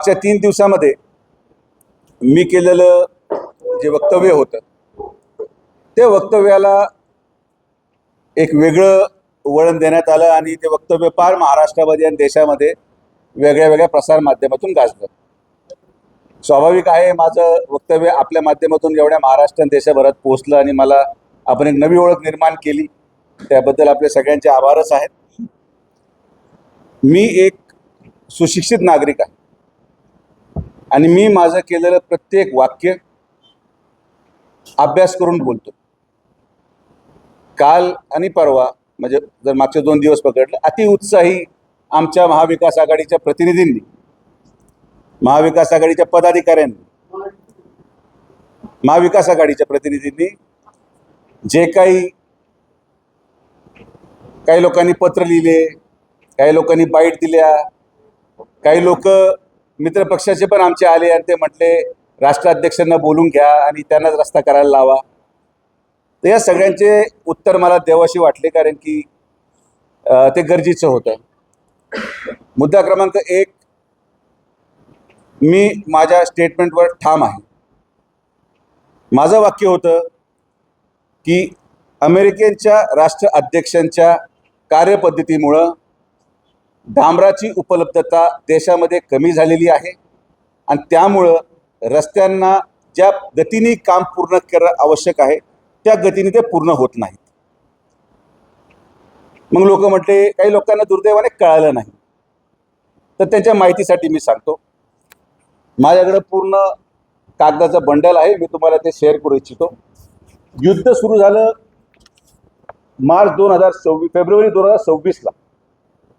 मागच्या 3 दिवसामध्ये मी केलेलं जे वक्तव्य होतं ते वक्तव्याला एक वेगळं वळण देण्यात आलं आणि ते वक्तव्य पार महाराष्ट्रामध्ये आणि देशामध्ये वेगळ्या वेगळ्या प्रसार माध्यमातून गाजलं. स्वाभाविक आहे, माझं वक्तव्य आपल्या माध्यमातून एवढ्या महाराष्ट्र आणि देशभरात पोहोचलं आणि मला आपण एक नवी ओळख निर्माण केली, त्याबद्दल आपले सगळ्यांचे आभारच आहेत. मी एक सुशिक्षित नागरिक आहे आणि मी माझं केलेलं प्रत्येक वाक्य अभ्यास करून बोलतो. काल आणि परवा म्हणजे जर मागचे 2 दिवस पकडले, अतिउत्साही आमच्या महाविकास आघाडीच्या प्रतिनिधींनी, महाविकास आघाडीच्या पदाधिकाऱ्यांनी, महाविकास आघाडीच्या प्रतिनिधींनी जे काही लोकांनी पत्र लिहिले, काही लोकांनी बाईट दिल्या, काही लोक मित्रपक्षाचे पण आमचे आले आणि ते म्हटले राष्ट्राध्यक्षांना बोलून घ्या आणि त्यांनाच रस्ता करायला लावा. तर या सगळ्यांचे उत्तर मला द्यावंशी वाटले, कारण की ते गरजेचं होतं. मुद्दा क्रमांक 1, मी माझ्या स्टेटमेंटवर ठाम आहे. माझं वाक्य होतं की अमेरिकेच्या राष्ट्राध्यक्षांच्या कार्यपद्धतीमुळं डांबराची उपलब्धता देशामध्ये कमी झालेली आहे आणि त्यामुळं रस्त्यांना ज्या गतीने काम पूर्ण करणं आवश्यक आहे त्या गतीने ते पूर्ण होत नाहीत. मग लोक म्हटले, काही लोकांना दुर्दैवाने कळालं नाही, तर त्यांच्या माहितीसाठी मी सांगतो. माझ्याकडे पूर्ण कागदाचं बंडल आहे, मी तुम्हाला ते शेअर करू इच्छितो. युद्ध सुरू झालं फेब्रुवारी 2026ला,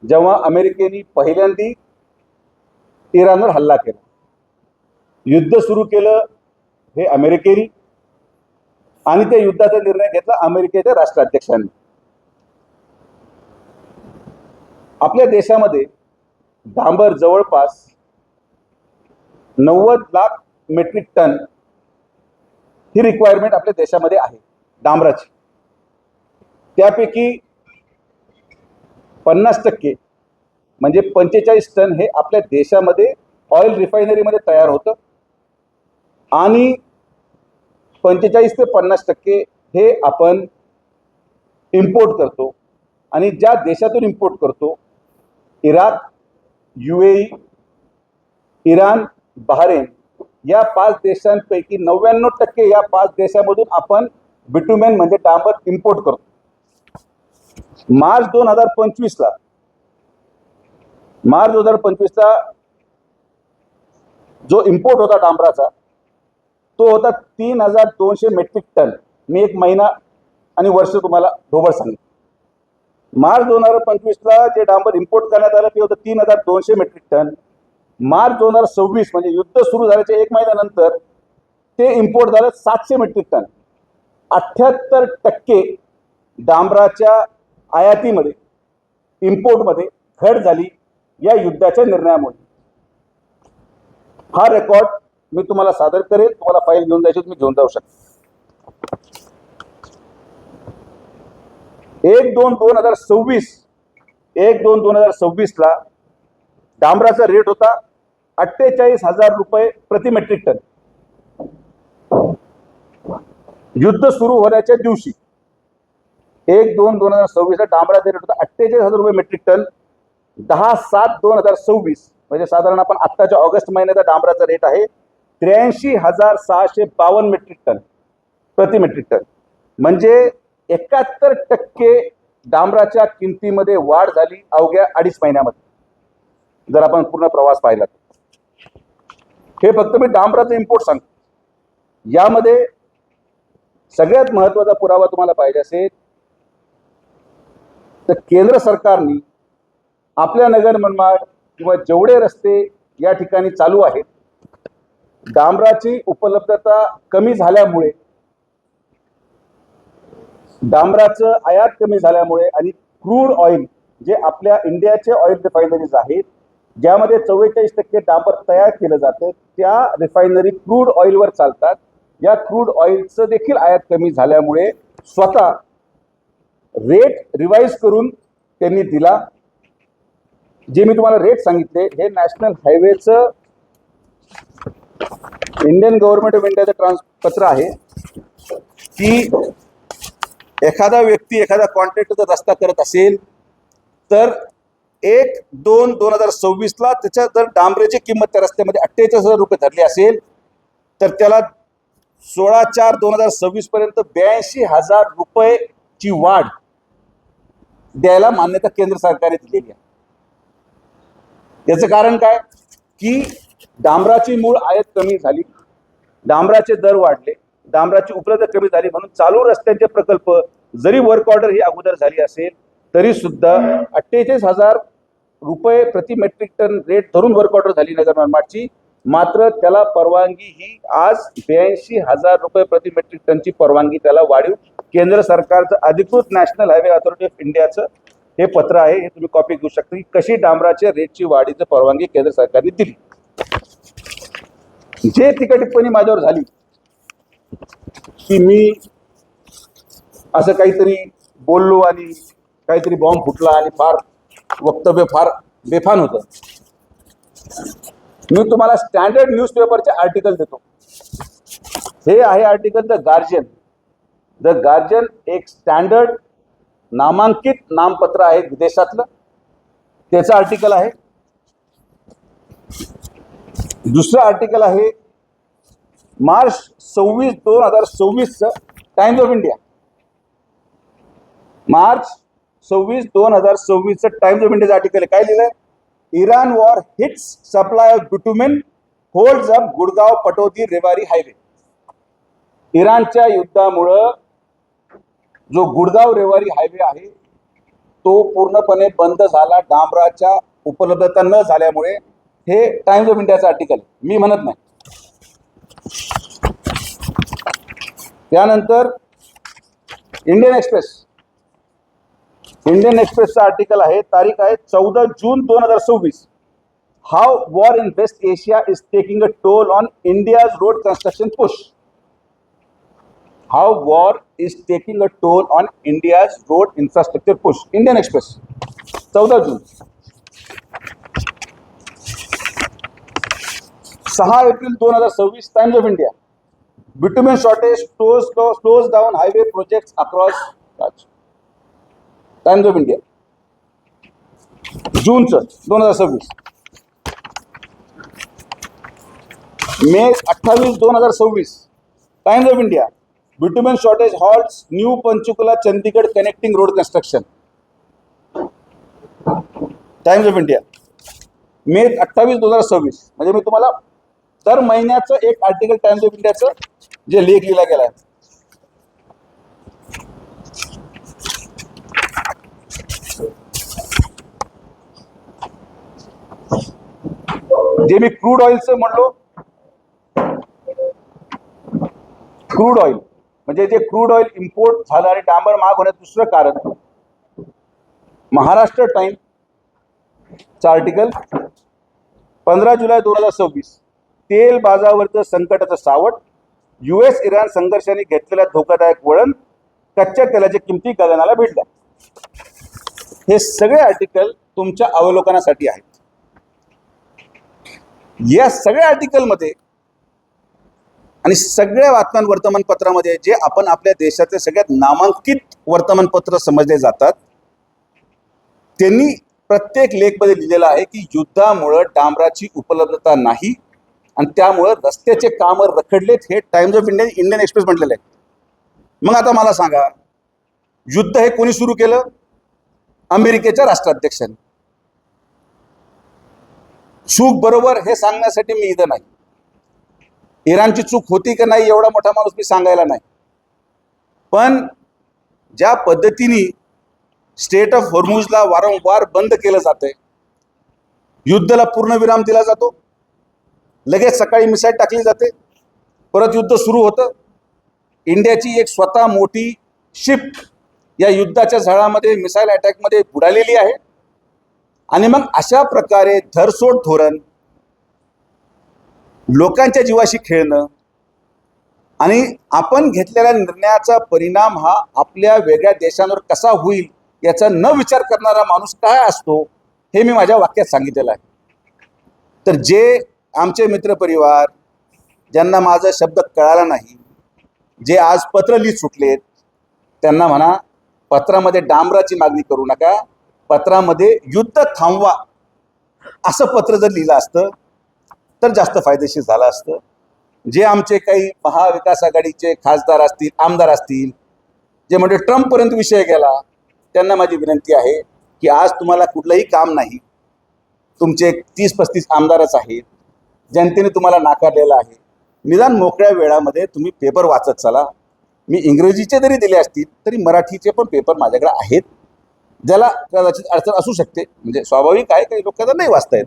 जेव्हा अमेरिकेने पहिल्यांदा इराणवर हल्ला केला. युद्ध सुरू केलं हे अमेरिकेने आणि त्या युद्धाचा निर्णय घेतला अमेरिकेच्या राष्ट्राध्यक्षांनी. आपल्या देशामध्ये डांबर जवळपास 90 लाख मेट्रिक टन ही रिक्वायरमेंट आपल्या देशामध्ये आहे डांबराची. त्यापैकी 50% म्हणजे 45 टन हे आपल्या देशामध्ये ऑइल रिफायनरीमध्ये तयार होतं आणि 45 ते 50% हे आपण इम्पोर्ट करतो. आणि ज्या देशातून इम्पोर्ट करतो, इराक, UAE, इराण, बहरीन या 5 देशांपैकी 99% या 5 देशांमधून आपण बिटुमेन म्हणजे डांबर इम्पोर्ट करतो. मार्च 2025ला जो इम्पोर्ट होता डांबराचा तो होता 3200 मेट्रिक टन. मी एक महिना आणि वर्ष तुम्हाला ढोबळ सांगेन. मार्च 2025ला जे डांबर इम्पोर्ट करण्यात आलं ते होतं 3200 मेट्रिक टन. मार्च 2026 म्हणजे युद्ध सुरू झाल्याच्या 1 महिन्यानंतर ते इम्पोर्ट झालं 700 मेट्रिक टन. 78% डांबराच्या आयातीमध्ये, इम्पोर्टमध्ये घट झाली या युद्धाच्या निर्णयामुळे. हा रेकॉर्ड मी तुम्हाला सादर करेन. तुम्हाला फाईल घेऊन जायची तुम्ही घेऊन जाऊ शकता. 1/2/2026ला डांबराचा रेट होता 48,000 रुपये प्रति मेट्रिक टन. युद्ध सुरू होण्याच्या दिवशी 1/2/2026ला डांबराचा रेट होता 48,000 रुपये मेट्रिक टन. 10/7/2026 म्हणजे साधारण आपण आत्ताच्या ऑगस्ट महिन्याचा डांबराचा रेट आहे 83,652 मेट्रिक टन प्रति मेट्रिक टन. म्हणजे 71% डांबराच्या किमतीमध्ये वाढ झाली अवघ्या 2.5 महिन्यामध्ये, जर आपण पूर्ण प्रवास पाहिला. हे फक्त मी डांबराचं इम्पोर्ट सांगतो. यामध्ये सगळ्यात महत्त्वाचा पुरावा तुम्हाला पाहिजे असेल तर केंद्र सरकारने आपल्या नगर मनमाड किंवा जेवढे रस्ते या ठिकाणी चालू आहेत, डांबराची उपलब्धता कमी झाल्यामुळे, डांबराचं आयात कमी झाल्यामुळे आणि क्रूड ऑइल जे आपल्या इंडियाचे ऑइल रिफायनरीज आहेत ज्यामध्ये 44% डांबर तयार केलं जातं, त्या रिफायनरी क्रूड ऑइलवर चालतात. या क्रूड ऑइलचं देखील आयात कमी झाल्यामुळे स्वतः रेट रिवाइज करून त्यांनी दिला. जे मी तुम्हाला रेट सांगितले हे नॅशनल हायवेचं इंडियन गव्हर्नमेंट ऑफ इंडियाचं पत्र आहे की एखादा व्यक्ती एखादा कॉन्ट्रॅक्टर जर रस्ता करत असेल तर 1/2/2026 त्याच्या जर डांबरेची किंमत त्या रस्त्यामध्ये 48,000 रुपये धरली असेल तर त्याला 16/4/2026 पर्यंत 82,000 रुपयेची वाढ द्यायला मान्यता केंद्र सरकारने दिलेली आहे. याचं कारण काय की डांबराची मूळ आयात कमी झाली, डांबराचे दर वाढले, डांबराची उपलब्धता कमी झाली, म्हणून चालू रस्त्यांचे प्रकल्प जरी वर्क ऑर्डर ही अगोदर झाली असेल तरी सुद्धा 48,000 रुपये प्रति मेट्रिक टन रेट धरून वर्क ऑर्डर झाली नगर मनमाडची, मात्र त्याला परवानगी ही आज 82,000 रुपये प्रति मेट्रिक टनची परवानगी त्याला वाढीव केंद्र सरकारचं अधिकृत नॅशनल हायवे अथॉरिटी ऑफ इंडियाचं हे पत्र आहे. हे तुम्ही कॉपी घेऊ शकता की कशी डांबराच्या रेटची वाढीची परवानगी केंद्र सरकारने दिली. जे टीका टिप्पणी माझ्यावर झाली की मी असं काहीतरी बोललो आणि काहीतरी बॉम्ब फुटला आणि फार वक्तव्य फार बेफान होतं, मी तुम्हाला स्टँडर्ड न्यूजपेपरचे आर्टिकल देतो. हे आहे article the guardian. The guardian एक स्टँडर्ड नामांकित नामपत्र आहे विदेशातलं, त्याचं आर्टिकल आहे. दुसरं आर्टिकल आहे March 26, 2026 Times of India. March 26, 2026 Times of इंडियाचं आर्टिकल आहे. काय लिहिलंय? Iran war hits supply of bitumen holds up Gurgaon Pataudi Rewari highway. इराणच्या युद्धामुळं जो गुडगाव रेवारी हायवे आहे तो पूर्णपणे बंद झाला डांबराच्या उपलब्धता न झाल्यामुळे. हे टाइम्स ऑफ इंडियाचं आर्टिकल आहे, मी म्हणत नाही. त्यानंतर इंडियन एक्सप्रेसचं आर्टिकल आहे, तारीख आहे 14 जून 2026. How war in West Asia is taking a toll on India's road construction push. How war is taking a toll on India's road infrastructure push. Indian Express 14 June. 6 April 2026 Times of India. Bitumen shortage slows down highway projects across Times of India जूनचं 2026. May 28, 2026 Times of India. Bitumen shortage halts new Panchkula Chandigarh connecting road construction. Times of India मे 28, 2026. म्हणजे मी तुम्हाला दर महिन्याचं एक article times of इंडियाचं जे लेख लिहिला गेला आहे. जे मी क्रूड ऑइलचं म्हणलो, क्रूड ऑइल म्हणजे जे क्रूड ऑइल इम्पोर्ट झालं आणि डांबर महाग होण्याचं दुसरं कारण महाराष्ट्र टाइम्सचं आर्टिकल 15 जुलै 2026. तेल बाजारावरचं संकटाचं सावट, US इराण संघर्षाने घेतलेल्या धोकादायक वळण, कच्च्या तेलाच्या किमती गगनाला भिडल्या. हे सगळे आर्टिकल तुमच्या अवलोकनासाठी आहेत. या सगळ्या आर्टिकलमध्ये आणि सगळ्या वर्तमानपत्रामध्ये जे आपण आपल्या देशाचे सगळ्यात नामांकित वर्तमानपत्र समजले जातात त्यांनी प्रत्येक लेखमध्ये लिहिलेलं आहे की युद्धामुळं डांबराची उपलब्धता नाही आणि त्यामुळं रस्त्याचे कामं रखडलेत. हे times of India, Indian express म्हटलेलं आहे. मग आता मला सांगा, युद्ध हे कोणी सुरू केलं? अमेरिकेच्या राष्ट्राध्यक्षांनी. चूक बरोबर हे सांगण्यासाठी मी इथं नाही. इराणची चूक होती का नाही एवढा मोठा माणूस मी सांगायला नाही, पण ज्या पद्धतीने स्टेट ऑफ हॉर्मुझला वारंवार बंद केलं जातंय, युद्धाला पूर्णविराम दिला जातो, लगेच सकाळी मिसाईल टाकली जाते, परत युद्ध सुरू होतं. इंडियाची एक स्वतः मोठी शिप या युद्धाच्या झळामध्ये मिसाईल अटॅकमध्ये बुडालेली आहे. आणि मग अशा प्रकारे धरसोड धोरण, लोकांच्या जीवाशी खेळणं आणि आपण घेतलेल्या निर्णयाचा परिणाम हा आपल्या वेगळ्या देशांवर कसा होईल याचा न विचार करणारा माणूस काय असतो हे मी माझ्या वाक्यात सांगितलेलं आहे. तर जे आमचे मित्रपरिवार ज्यांना माझा शब्द कळाला नाही, जे आज पत्र लिहित सुटलेत, त्यांना म्हणा पत्रामध्ये डांबराची मागणी करू नका, पत्रामध्ये युद्ध थांबवा असं पत्र जर लिहिलं असतं तर जास्त फायदेशीर झालं असतं. जे आमचे काही महाविकास आघाडीचे खासदार असतील, आमदार असतील, जे म्हणजे ट्रम्पपर्यंत विषय गेला, त्यांना माझी विनंती आहे की आज तुम्हाला कुठलंही काम नाही, तुमचे 30-35 आमदारच आहेत, जनतेने तुम्हाला नाकारलेलं आहे, निदान मोकळ्या वेळामध्ये तुम्ही पेपर वाचत चला. मी इंग्रजीचे जरी दिले असतील तरी मराठीचे पण पेपर माझ्याकडे आहेत, ज्याला कदाचित अडचण असू शकते, म्हणजे स्वाभाविक आहे, काही लोकांना नाही वाचता येत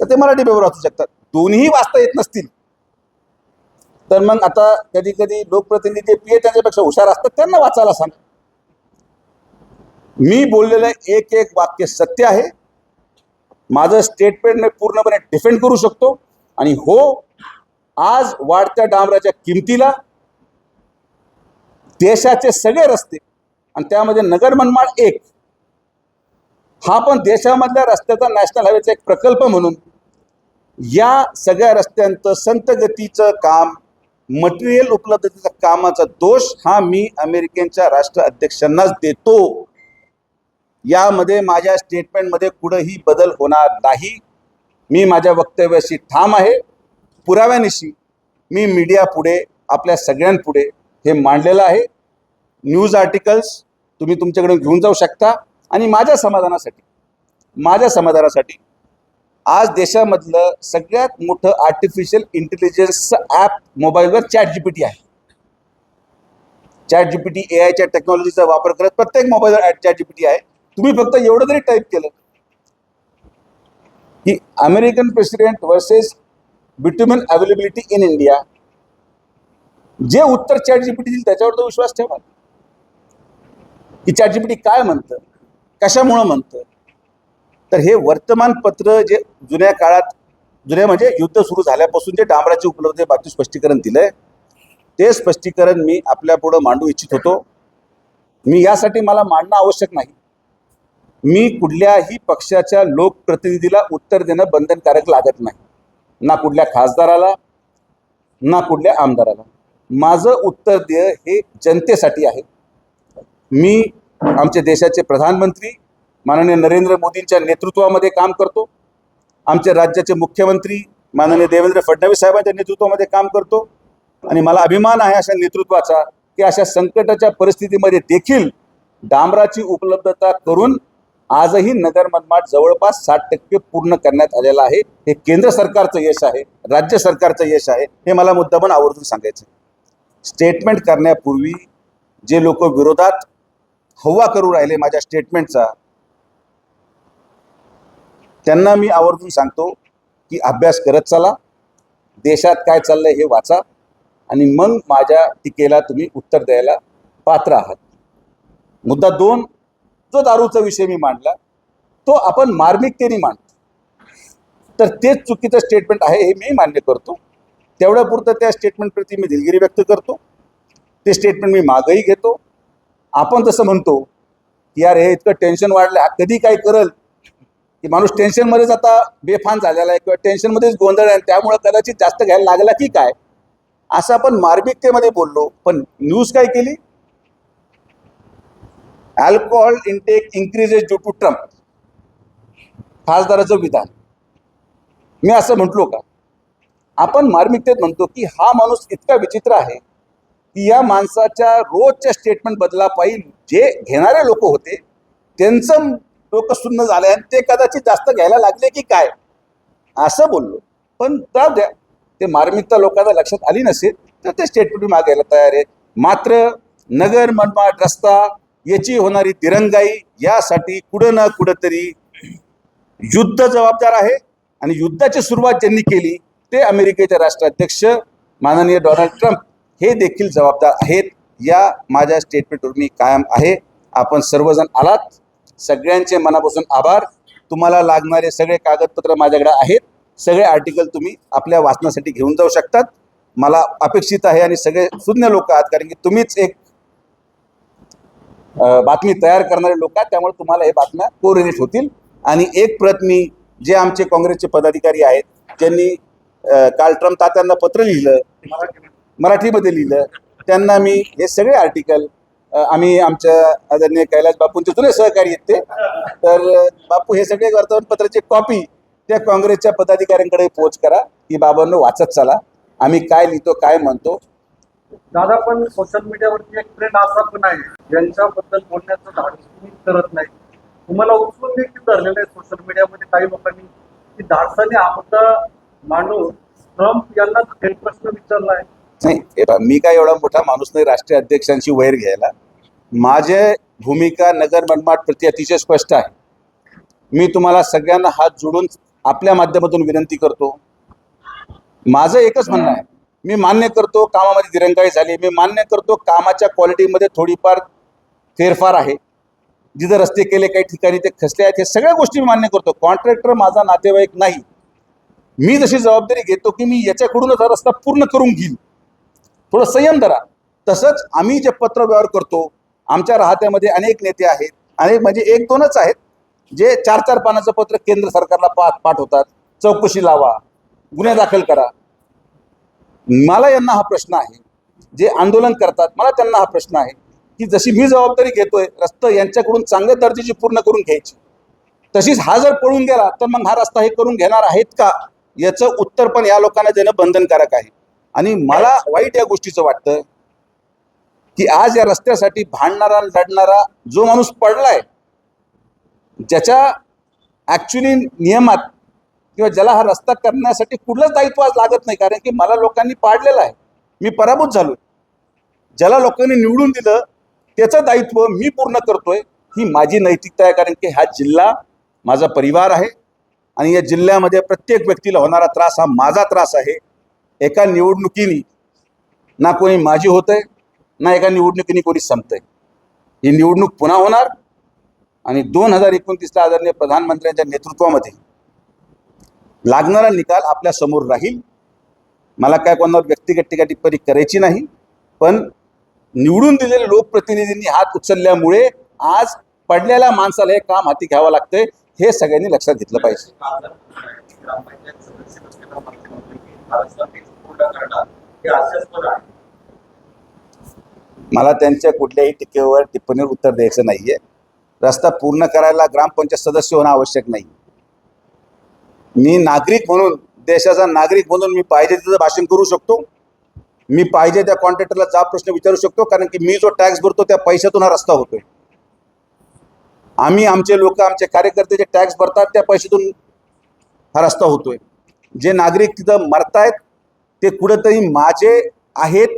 तर ते मराठी पेपर वाचू शकतात. दोन्ही वाचता येत नसतील तर मग आता कधी कधी लोकप्रतिनिधी जे पीए त्यांच्यापेक्षा हुशार असतात त्यांना वाचायला सांगा. मी बोललेलं एक एक वाक्य सत्य आहे, माझं स्टेटमेंट मी पूर्णपणे डिफेंड करू शकतो. आणि हो, आज वाढत्या डांबराच्या किमतीला देशाचे सगळे रस्ते आणि त्यामध्ये नगर मनमाड एक, हा पण देशामधल्या रस्त्याचा नॅशनल हायवेचा एक प्रकल्प म्हणून या सगळ्या रस्त्यांचं संत गतीचं काम, मटेरियल उपलब्धतेचा कामाचा दोष हा मी अमेरिकेच्या राष्ट्राध्यक्षांनाच देतो. यामध्ये माझ्या स्टेटमेंटमध्ये कुठंही बदल होणार नाही. मी माझ्या वक्तव्याशी ठाम आहे. पुराव्यानिशी मी मीडिया पुढे, आपल्या सगळ्यांपुढे हे मांडलेलं आहे. न्यूज आर्टिकल्स तुम्ही तुमच्याकडे घेऊन जाऊ शकता. आणि माझ्या समाधानासाठी आज देशामधलं सगळ्यात मोठं आर्टिफिशियल इंटेलिजन्सचं ॲप मोबाईलवर ChatGPT आहे. ChatGPT AIच्या टेक्नॉलॉजीचा वापर करत प्रत्येक मोबाईलवर ChatGPT आहे. तुम्ही फक्त एवढं जरी टाईप केलं की American president versus bitumen availability in India, जे उत्तर ChatGPT देईल त्याच्यावर तो विश्वास ठेवा की ChatGPT काय म्हणतं, कशामुळं म्हणतं. तर हे वर्तमानपत्र जे जुन्या काळात, जुन्या म्हणजे युद्ध सुरू झाल्यापासून जे डांबराची उपलब्धतेबाबतीत स्पष्टीकरण दिलंय, ते स्पष्टीकरण मी आपल्या पुढं मांडू इच्छित होतो. मी यासाठी मला मांडणं आवश्यक नाही. मी कुठल्याही पक्षाच्या लोकप्रतिनिधीला उत्तर देणं बंधनकारक लागत नाही, ना कुठल्या खासदाराला ना कुठल्या आमदाराला. माझं उत्तर देय हे जनतेसाठी आहे. मी आमच्या देशाचे प्रधानमंत्री माननीय नरेंद्र मोदींच्या नेतृत्वामध्ये काम करतो. आमच्या राज्याचे मुख्यमंत्री माननीय देवेंद्र फडणवीस साहेबांच्या नेतृत्वामध्ये काम करतो. आणि मला अभिमान आहे अशा नेतृत्वाचा की अशा संकटाच्या परिस्थितीमध्ये देखील डांबराची उपलब्धता करून आजही नगर मनमाड जवळपास 60% पूर्ण करण्यात आलेला आहे. हे केंद्र सरकारचं यश आहे, राज्य सरकारचं यश आहे, हे मला मुद्दामून आवर्जून सांगायचं. स्टेटमेंट करण्यापूर्वी जे लोक विरोधात हव्वा करू राहिले माझ्या स्टेटमेंटचा, त्यांना मी आवर्जून सांगतो की अभ्यास करत चला, देशात काय चाललंय हे वाचा आणि मग माझ्या टीकेला तुम्ही उत्तर द्यायला पात्र आहात. मुद्दा 2, जो दारूचा विषय मी मांडला तो आपण मार्मिकतेने मांडतो, तर तेच चुकीचं स्टेटमेंट आहे हे मी मान्य करतो. तेवढ्यापुरतं त्या स्टेटमेंटप्रती मी दिलगिरी व्यक्त करतो. ते स्टेटमेंट मी मागही घेतो. आपण तसं म्हणतो की यार हे इतकं टेन्शन वाढलं, हा कधी काय करल, की माणूस टेन्शनमध्येच आता बेफान झालेला आहे किंवा टेन्शनमध्येच गोंधळ आहे, त्यामुळं कदाचित जास्त घ्यायला लागला की काय, असं आपण मार्मिकतेमध्ये बोललो. पण न्यूज काय केली, alcohol intake increases due to Trump, खासदाराचं विधान. मी असं म्हटलो का? आपण मार्मिकतेत म्हणतो की हा माणूस इतका विचित्र आहे की या माणसाच्या रोजच्या स्टेटमेंट बदला पाहिजे. जे घेणारे लोक होते त्यांचं डोकं सुन्न झालंय आणि ते कदाचित जास्त घ्यायला लागले की काय, असं बोललो. पण जाऊ द्या, ते मार्मिकता लोकांना लक्षात आली नसेल तर ते स्टेटमेंट मागायला तयार आहे. मात्र नगर मनमाड रस्ता याची होणारी दिरंगाई यासाठी कुठं ना कुठंतरी युद्ध जबाबदार आहे. आणि युद्धाची सुरुवात ज्यांनी केली ते अमेरिकेचे राष्ट्राध्यक्ष माननीय डोनाल्ड ट्रम्प हे देखील जबाबदार आहेत. या माझ्या स्टेटमेंटवर मी कायम आहे. आपण सर्वजण आलात, सगळ्यांचे मनापासून आभार. तुम्हाला लागणारे सगळे कागदपत्र माझ्याकडे आहेत, सगळे आर्टिकल तुम्ही आपल्या वाचनासाठी घेऊन जाऊ शकतात. मला अपेक्षित आहे आणि सगळे सुज्ञ लोक आहात, कारण की तुम्हीच एक बातमी तयार करणारे लोक आहात, त्यामुळे तुम्हाला हे बातम्या कोरिलेट होतील. आणि एक प्रत मी जे आमचे काँग्रेसचे पदाधिकारी आहेत ज्यांनी काल ट्रम्प तात्यांना पत्र लिहिलं, मराठीमध्ये लिहिलं. त्यांना मी हे सगळे आर्टिकल, आम्ही आमच्या आदरणीय कैलास बापूंचे जुने सहकारी आहेत ते, तर बापू हे सगळे वर्तमानपत्राची कॉपी त्या काँग्रेसच्या पदाधिकाऱ्यांकडे पोच करा की बाबांनो वाचत चला आम्ही काय लिहितो काय म्हणतो. दादा, पण सोशल मीडियावरती एक ट्रेंड असा पण आहे ज्यांच्याबद्दल बोलण्याचं धाडस तुम्ही करत नाही, तुम्हाला उचलून देखील धरलेलं आहे सोशल मीडियामध्ये काही लोकांनी की धाडसाने हा मुद्दा मांडून ट्रम्प यांना थेट प्रश्न विचारलाय. नाही, हे पहा, मी काय एवढा मोठा माणूस नाही राष्ट्रीय अध्यक्षांची वैर घ्यायला. माझे भूमिका नगर मनमाड प्रति अतिशय स्पष्ट आहे. मी तुम्हाला सगळ्यांना हात जोडून आपल्या माध्यमातून विनंती करतो. माझं एकच म्हणणं आहे, मी मान्य करतो कामामध्ये दिरंगाई झाली, मी मान्य करतो कामाच्या क्वालिटीमध्ये थोडीफार फेरफार आहे, जिथं रस्ते केले काही ठिकाणी ते खचले आहेत, हे सगळ्या गोष्टी मी मान्य करतो. कॉन्ट्रॅक्टर माझा नातेवाईक नाही. मी जशी जबाबदारी घेतो की मी याच्याकडूनच हा रस्ता पूर्ण करून घेईल, थोडं संयम धरा. तसंच आम्ही जे पत्र व्यवहार करतो, आमच्या राहत्यामध्ये अनेक नेते आहेत, अनेक म्हणजे एक दोनच आहेत जे 4-4 पानाचं पत्र केंद्र सरकारला पाठवतात, चौकशी लावा, गुन्हे दाखल करा. मला यांना हा प्रश्न आहे, जे आंदोलन करतात मला त्यांना हा प्रश्न आहे की जशी मी जबाबदारी घेतोय रस्ता यांच्याकडून चांगल्या दर्जाची पूर्ण करून घ्यायची, तशीच हा जर पळून गेला तर मग हा रस्ता हे करून घेणार आहेत का, याचं उत्तर पण या लोकांना देणं बंधनकारक आहे. आणि मला वाईट या गोष्टीचं वाटतं की आज या रस्त्यासाठी भांडणारा लढणारा जो माणूस पडलाय, ज्याच्या ऍक्च्युली नियमात किंवा ज्याला हा रस्ता करण्यासाठी कुठलंच दायित्व आज लागत नाही, कारण की मला लोकांनी पाडलेलं आहे, मी पराभूत झालोय. ज्याला लोकांनी निवडून दिलं त्याचं दायित्व मी पूर्ण करतोय, ही माझी नैतिकता आहे. कारण की हा जिल्हा माझा परिवार आहे आणि या जिल्ह्यामध्ये प्रत्येक व्यक्तीला होणारा त्रास हा माझा त्रास आहे. एका निवडणुकीने ना कोणी माझी होतंय, ना एका निवडणुकीने कोणी संपतंय. ही निवडणूक पुन्हा होणार आणि 2029ला आदरणीय प्रधानमंत्र्यांच्या नेतृत्वामध्ये लागणारा निकाल आपल्या समोर राहील. मला काय कोणावर व्यक्तिगत टीका टिप्पणी करायची नाही, पण निवडून दिलेल्या लोकप्रतिनिधींनी हात उचलल्यामुळे आज पडलेल्या माणसाला हे काम हाती घ्यावं लागतंय, हे सगळ्यांनी लक्षात घेतलं पाहिजे. मला त्यांच्या कुठल्याही टीकेवर टिप्पणीवर उत्तर द्यायचं नाहीये. रस्ता पूर्ण करायला ग्रामपंचायत सदस्य होणं आवश्यक नाही. मी नागरिक म्हणून, देशाचा नागरिक म्हणून मी पाहिजे तिथं भाषण करू शकतो, मी पाहिजे त्या कॉन्ट्रॅक्टरला जाब प्रश्न विचारू शकतो, कारण की मी जो टॅक्स भरतो त्या पैशातून हा रस्ता होतोय. आम्ही आमचे लोक, आमचे कार्यकर्ते जे टॅक्स भरतात त्या पैशातून हा रस्ता होतोय. जे नागरिक तिथं मरतायत ते कुठंतरी माझे आहेत,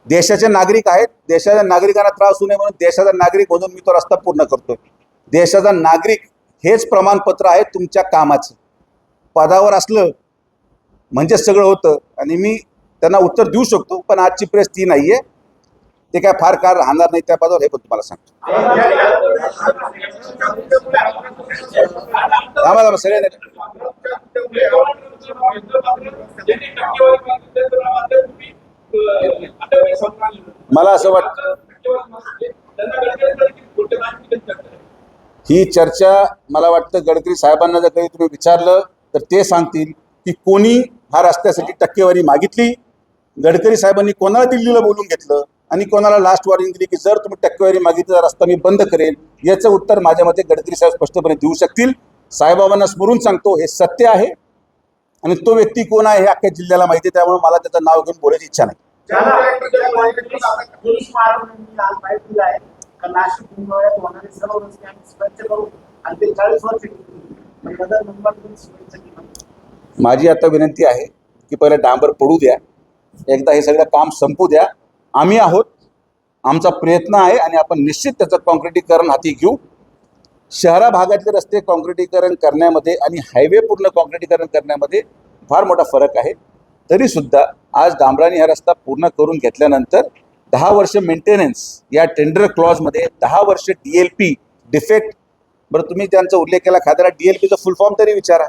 देशाचे नागरिक आहेत. देशाच्या नागरिकांना त्रास होऊ नये म्हणून देशाचा नागरिक म्हणून मी तो रस्ता पूर्ण करतोय. देशाचा नागरिक हेच प्रमाणपत्र आहे तुमच्या कामाचं. पदावर असलं म्हणजे सगळं होतं आणि मी त्यांना उत्तर देऊ शकतो, पण आजची प्रेस ती नाहीये. ते काय फार काळ राहणार नाही त्या पदावर, हे पण तुम्हाला सांगतो. आम्हाला सगळ्यांना मला असं वाटतं ही चर्चा, मला वाटतं गडकरी साहेबांना जर कधी तुम्ही विचारलं तर ते सांगतील की कोणी हा रस्त्यासाठी टक्केवारी मागितली, गडकरी साहेबांनी कोणाला दिल्लीला बोलून घेतलं आणि कोणाला लास्ट वॉर्निंग दिली की जर तुम्ही टक्केवारी मागितली तर रस्ता मी बंद करेल. याचं उत्तर माझ्या मते गडकरी साहेब स्पष्टपणे देऊ शकतील. साहेबाबांना स्मरून सांगतो हे सत्य आहे आणि तो व्यक्ती कोण आहे हे अख्ख्या जिल्ह्याला माहिती आहे, त्यामुळे मला त्याचं नाव घेऊन बोलायची इच्छा नाही. माझी आता विनंती आहे की पहिलं डांबर पडू द्या, एकदा हे सगळं काम संपू द्या. आम्ही आहोत, आमचा प्रयत्न आहे आणि आपण निश्चित त्याचं कॉन्क्रिटीकरण हाती घेऊ. शहरा भागातले रस्ते कॉन्क्रिटीकरण करण्यामध्ये आणि हायवे पूर्ण कॉन्क्रिटीकरण करण्यामध्ये फार मोठा फरक आहे. तरीसुद्धा आज डांबराने हा रस्ता पूर्ण करून घेतल्यानंतर 10 वर्ष मेंटेनन्स या टेंडर क्लॉजमध्ये, 10 वर्ष DLP डिफेक्ट, बरं तुम्ही त्यांचा उल्लेख केला खात्याला, DLPचं फुल फॉर्म तरी विचारा.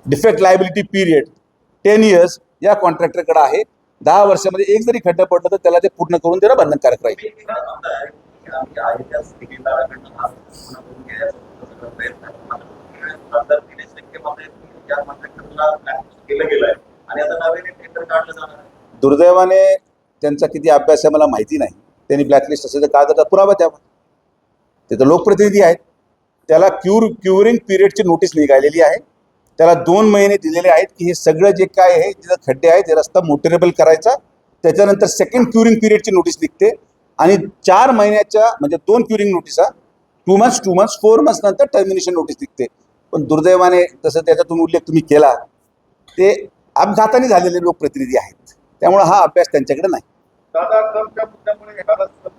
डिफेक्ट लायबिलिटी पिरियड 10 years या कॉन्ट्रॅक्टरकडे आहे. 10 वर्षामध्ये एक जरी खड्डा पडलं तर त्याला ते पूर्ण करून देणं बंधनकारक राहील. या कॉन्ट्रॅक्टरला केलं गेलंय आणि आता नव्याने टेंडर काढलं जाणार आहे. दुर्दैवाने त्यांचा किती अभ्यास आहे मला माहिती नाही. त्यांनी ब्लॅकलिस्ट असेल तर का त्याचा पुरावा द्यावा. ते तर लोकप्रतिनिधी आहेत. त्याला क्युरिंग पिरियडची नोटीस निघालेली आहे. त्याला 2 महिने दिलेले आहेत की हे सगळं जे काय आहे जिथं खड्डे आहेत ते रस्ता मोटरेबल करायचा. त्याच्यानंतर सेकंड क्युरिंग पिरियडची नोटीस निघते आणि 4 महिन्याच्या म्हणजे 2 क्युरिंग नोटिसा 2 months 4 months नंतर टर्मिनेशन नोटीस निघते. पण दुर्दैवाने जसं त्याचा तुम्ही उल्लेख तुम्ही केला ते अपघाताने झालेले लोकप्रतिनिधी आहेत. त्यामुळे हा अभ्यास त्यांच्याकडे नाही. दादा ट्रम्पच्या मुद्द्यामुळे हा रस्ता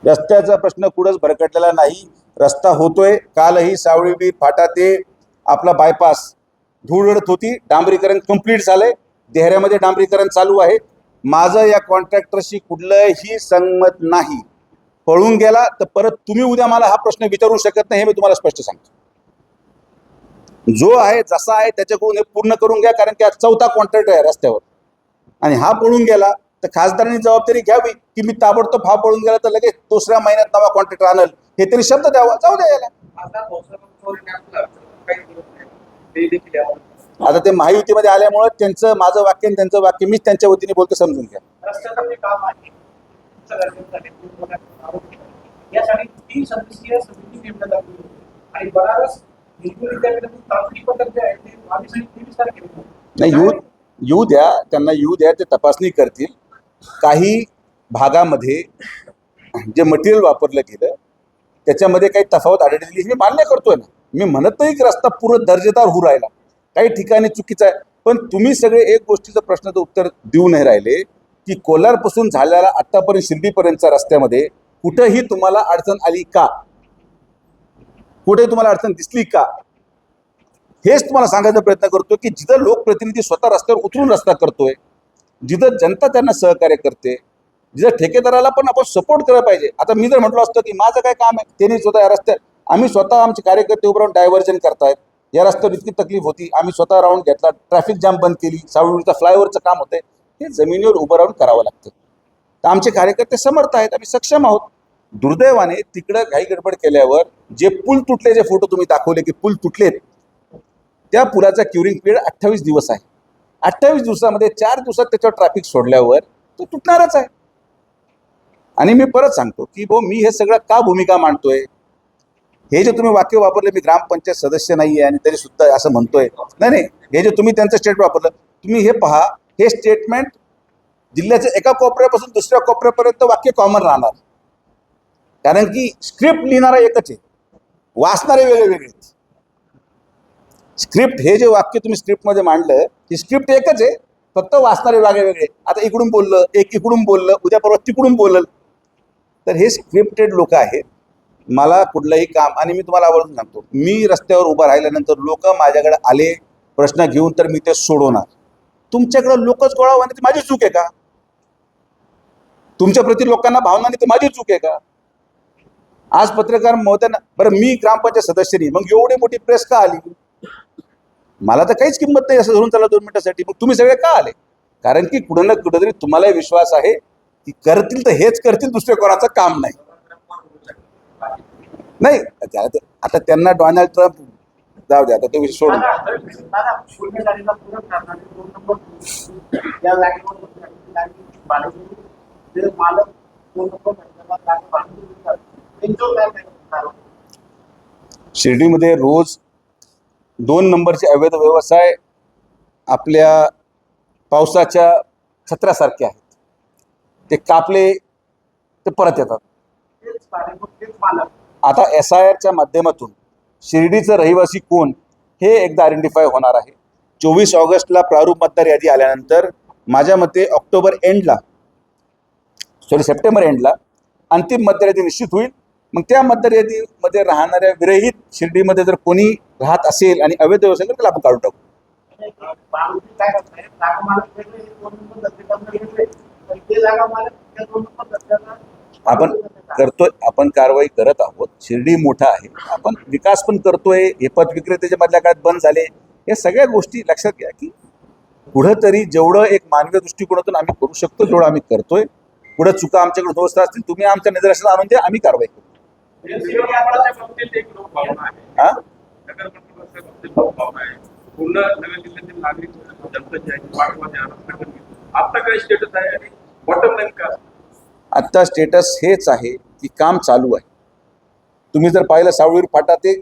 रस्त्याचा प्रश्न कुठंच भरकटलेला नाही. रस्ता होतोय. कालही सावळीबीर फाटा ते आपला बायपास धूळ उडत होती. डांबरीकरण कंप्लीट झालंय. देहऱ्यामध्ये डांबरीकरण चालू आहे. माझं या कॉन्ट्रॅक्टरशी कुठलंही संमत नाही. पळून गेला तर परत तुम्ही उद्या मला हा प्रश्न विचारू शकत नाही हे मी तुम्हाला स्पष्ट सांगतो. जो आहे जसा आहे त्याच्याकडून हे पूर्ण करून घ्या कारण की आज 4था कॉन्ट्रॅक्ट आहे रस्त्यावर आणि हा पळून गेला तर खासदारांनी जबाबदारी घ्यावी की मी ताबडतोब हा पळून गेला तर लगेच दुसऱ्या महिन्यात नवा कॉन्ट्रॅक्टर आणल हे तरी शब्द द्यावा. जाऊ द्या याला. आता ते महायुतीमध्ये आल्यामुळे त्यांचं माझं वाक्य आणि त्यांचं वाक्य मीच त्यांच्या वतीने बोलतो समजून घ्या. रस्त्याचं काम आहे यासाठी 3 सदस्यीय समिती नेमण्यात आली आणि बनारस हिंदू विद्यापीठातील तांत्रिक पथक जे आहे ते 22 आणि 23 तारखेला नाही येऊ द्या. त्यांना येऊ द्या. ते तपासणी करतील. काही भागामध्ये जे मटेरियल वापरलं गेलं त्याच्यामध्ये काही तफावत आढळलेली मी मान्य करतोय ना. मी म्हणत नाही की रस्ता पूर्ण दर्जेदार होऊ राहिला. काही ठिकाणी चुकीचं आहे. पण तुम्ही सगळे एक गोष्टीचं प्रश्नाचं उत्तर देऊ नाही राहिले की कोलारपासून झालेला आत्तापर्यंत शिर्डीपर्यंतच्या रस्त्यामध्ये कुठेही तुम्हाला अडचण आली का? कुठेही तुम्हाला अडचण दिसली का? हेच तुम्हाला सांगायचा प्रयत्न करतो की जिथं लोकप्रतिनिधी स्वतः रस्त्यावर उतरून रस्ता करतोय, जिथं जनता त्यांना सहकार्य करते, जिथं ठेकेदाराला पण आपण सपोर्ट करायला पाहिजे. आता मी जर म्हटलं असतं की माझं काय काम आहे, त्यांनी स्वतः या रस्त्यात आम्ही स्वतः आमचे कार्यकर्ते उभं राहून डायव्हर्जन करतायत. या रस्त्यावर इतकी तकलीफ होती, आम्ही स्वतः राऊंड घेतला, ट्रॅफिक जाम बंद केली, सावळीचा फ्लायओव्हरचं काम होतंय, हे जमिनीवर उभं राहून करावं लागतं. तर आमचे कार्यकर्ते समर्थ आहेत, आम्ही सक्षम आहोत. दुर्दैवाने तिकडं घाई गडबड केल्यावर जे पूल तुटले, जे फोटो तुम्ही दाखवले की पूल तुटलेत, त्या पुलाचा क्युरिंग पिरियड 28 दिवस आहे. 28 दिवसामध्ये 4 दिवसात त्याच्यावर ट्रॅफिक सोडल्यावर तो तुटणारच आहे. आणि मी परत सांगतो की मी हे सगळं का भूमिका मांडतोय. हे जे तुम्ही वाक्य वापरले मी ग्रामपंचायत सदस्य नाही आहे आणि तरी सुद्धा असं म्हणतोय, नाही हे जे तुम्ही त्यांचं स्टेटमेंट वापरलं, तुम्ही हे पहा, हे स्टेटमेंट जिल्ह्याच्या एका कोपऱ्यापासून दुसऱ्या कोपऱ्यापर्यंत वाक्य कॉमन राहणार. कारण की स्क्रिप्ट लिहिणारा एकच आहे, वाचणारे वेगळे वेगळे. स्क्रिप्ट हे जे वाक्य तुम्ही स्क्रिप्टमध्ये मांडलं ही स्क्रिप्ट एकच आहे, फक्त वाचणारे वेगळे वेगळे. आता इकडून बोललं, एक इकडून बोललं, उद्या परवा तिकडून बोलल. तर हे स्क्रिप्टेड लोक आहेत. मला कुठलंही काम, आणि मी तुम्हाला आवडून सांगतो, मी रस्त्यावर उभं राहिल्यानंतर लोक माझ्याकडे आले प्रश्न घेऊन तर मी ते सोडवणार. तुमच्याकडे लोकच गोळा होणे ती माझी चूक आहे का? तुमच्या प्रति लोकांना भावना नाही तर माझी चूक आहे का? आज पत्रकार महोदयांना, बरं मी ग्रामपंचायत सदस्य नाही, मग एवढी मोठी प्रेस का आली? मला तर काहीच किंमत नाही असं धरून चला 2 मिनिटासाठी. मग तुम्ही सगळे का आले? कारण की कुठं ना कुठंतरी तुम्हालाही विश्वास आहे की करतील तर हेच करतील, दुसरे कोणाचं काम नाही. नाही आता त्यांना डोनाल्ड ट्रम्प जाऊ द्या, आता तो विषय सोडून शून्यकारीला पूरक करणारे 2 नंबर या जागेवर मालक 2 नंबर शिर्डीमध्ये रोज 2 नंबरचे अवैध व्यवसाय आपल्या पावसाच्या छत्रासारखे आहेत. ते कापले ते परत येतात. आता SIRच्या माध्यमातून शिर्डीचं रहिवासी कोण हे एकदा आयडेंटिफाय होणार आहे. 24 ऑगस्टला प्रारूप मतदार यादी आल्यानंतर माझ्या मते सप्टेंबर एंडला अंतिम मतदार यादी निश्चित होईल. मग त्या मतदार यादीमध्ये राहणाऱ्या विरहित शिर्डीमध्ये जर कोणी राहत असेल आणि अवैध व्यवसाय तर त्याला आपण काढून टाकू. आपण कारवाई करत आहोत. शिर्डी मोठा आहे, आपण विकास पण करतोय. हे पथ विक्रेते मधल्या काळात बंद झाले. या सगळ्या गोष्टी लक्षात घ्या की पुढं तरी जेवढं एक मानवीय दृष्टिकोनातून आम्ही करू शकतो तेवढं आम्ही करतोय. पुढे चुका आमच्याकडे दोस्त असतील तुम्ही आमच्या निदर्शनास आणून द्या, आम्ही कारवाई करू. सगळ्या बाबतीत भावना आहे. पूर्ण नव्या जिल्ह्यातील नागरिक जनता जी आहे पाठवा द्या. आता काय स्टेटस आहे आणि बॉटम लाईन का? आत्ता स्टेटस हेच आहे की काम चालू आहे. तुम्ही जर पाहिलं सावळीर फाटा ते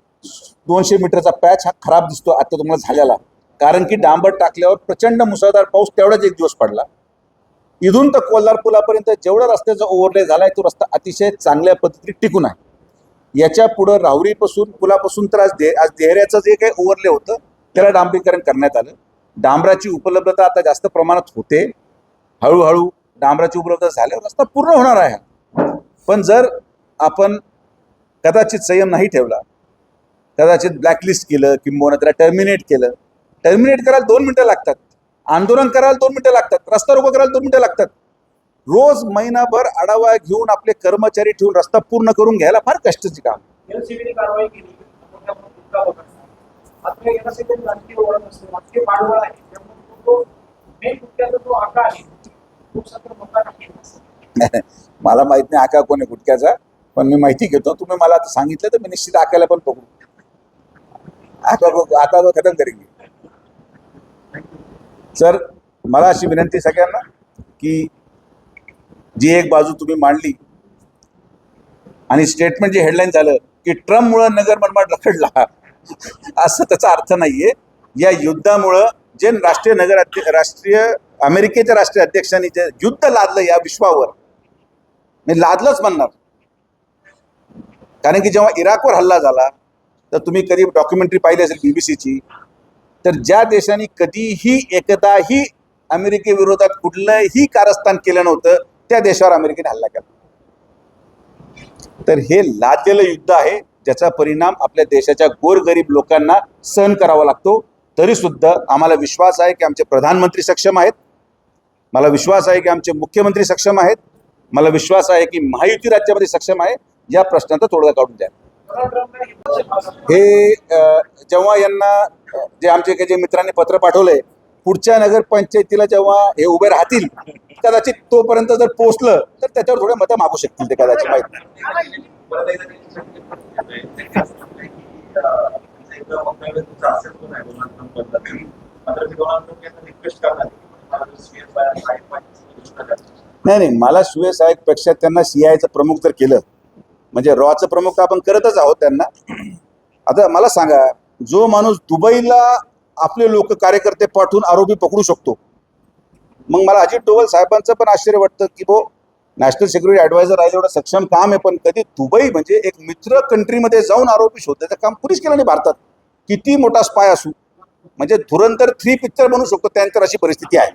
200 मीटरचा पॅच हा खराब दिसतो आता तुम्हाला झालेला, कारण की डांबर टाकल्यावर प्रचंड मुसळधार पाऊस तेवढाच एक दिवस पडला. इथून तर कोल्हार पुलापर्यंत जेवढा रस्त्याचा ओव्हरले झालाय तो रस्ता अतिशय चांगल्या पद्धतीने टिकून आहे. याच्या पुढं राहुरीपासून पुलापासून तर आज देहऱ्याचं जे काही ओव्हरले होतं त्याला डांबरीकरण करण्यात आलं. डांबराची उपलब्धता आता जास्त प्रमाणात होते. हळूहळू डांबराची उपलब्धता झाल्यावर रस्ता पूर्ण होणार आहे. पण जर आपण कदाचित संयम नाही ठेवला, कदाचित ब्लॅकलिस्ट केलं किंवा त्याला टर्मिनेट केलं, टर्मिनेट करायला 2 मिनिटं लागतात, आंदोलन करायला 2 मिनिटं लागतात, रस्ता रोको करायला 2 मिनिटं लागतात. रोज महिनाभर आढावा घेऊन आपले कर्मचारी ठेवून रस्ता पूर्ण करून घ्यायला फार कष्टाची काम. एलसीबीने कारवाई केली, गुटखा पकडला. आता याला सगळं राजकीय ओळख असते, राजकीय पाठबळ आहे. त्यामुळे तो मेन गुटख्याचा जो आका आहे तो सगळं मोठा नाही. मला माहित नाही आका कोणी गुटक्याचा, पण मी माहिती घेतो. तुम्ही मला आता सांगितलं तर मी निश्चित आकाला पण पकडू. आका को खतम करेंगे. सर, मला अशी विनंती सगळ्यांना की जी एक बाजू तुम्ही मांडली आणि स्टेटमेंट जे हेडलाईन झालं की ट्रम्पमुळं नगर मनमाड रखडला, असं त्याचा अर्थ नाहीये. या युद्धामुळं जे राष्ट्रीय अमेरिकेच्या राष्ट्रीय अध्यक्षांनी जे युद्ध लादलं या विश्वावर, मी लादलंच म्हणणार. कारण की जेव्हा इराकवर हल्ला झाला तर तुम्ही कधी डॉक्युमेंटरी पाहिली असेल बीबीसीची, तर ज्या देशांनी कधीही एकदाही अमेरिकेविरोधात कुठलंही कारस्थान केलं नव्हतं त्या देशावर अमेरिकेने हल्ला केला. तर हे लादलेलं युद्ध आहे ज्याचा परिणाम आपल्या देशाच्या गोरगरीब लोकांना सहन करावा लागतो. तरी सुद्धा आम्हाला विश्वास आहे की आमचे प्रधानमंत्री सक्षम आहेत, मला विश्वास आहे की आमचे मुख्यमंत्री सक्षम आहेत, मला विश्वास आहे की महायुती राज्यामध्ये सक्षम आहे. या प्रश्नाचा तोडगा काढून द्या. हे जेव्हा यांना जे आमचे काही जे मित्रांनी पत्र पाठवलंय, पुढच्या नगरपंचायतीला जेव्हा हे उभे राहतील कदाचित तोपर्यंत जर पोहोचलं तर त्याच्यावर थोडे मतं मागू शकतील ते, कदाचित माहित नाही. परत एकदा त्यांची शक्ती पण आहे. ते असं म्हणतंय की एकदा वक्तव्य तुमचं असेल पण आहे डोनाल्ड ट्रम्प बद्दल. मात्र मी डोनाल्ड ट्रम्प यांना रिक्वेस्ट करणार की मला जर CSI साहेब पाहिजे. नाही, मला सुएस पेक्षा त्यांना CIAचं प्रमुख जर केलं, म्हणजे रॉचं प्रमुख तर आपण करतच आहोत त्यांना. आता मला सांगा, जो माणूस दुबईला आपले लोक कार्यकर्ते पाठवून आरोपी पकडू शकतो, मग मला अजित डोवल साहेबांचं पण आश्चर्य वाटतं की नॅशनल सिक्युरिटी ॲडवायझर आहे, एवढं सक्षम काम आहे, पण कधी दुबई म्हणजे एक मित्र कंट्रीमध्ये जाऊन आरोपी शोधण्याचं काम कुणीच केलं नाही भारतात. किती मोठा स्पाय असू, म्हणजे धुरंधर 3 पिक्चर बनवू शकतो, त्यानंतर अशी परिस्थिती आहे.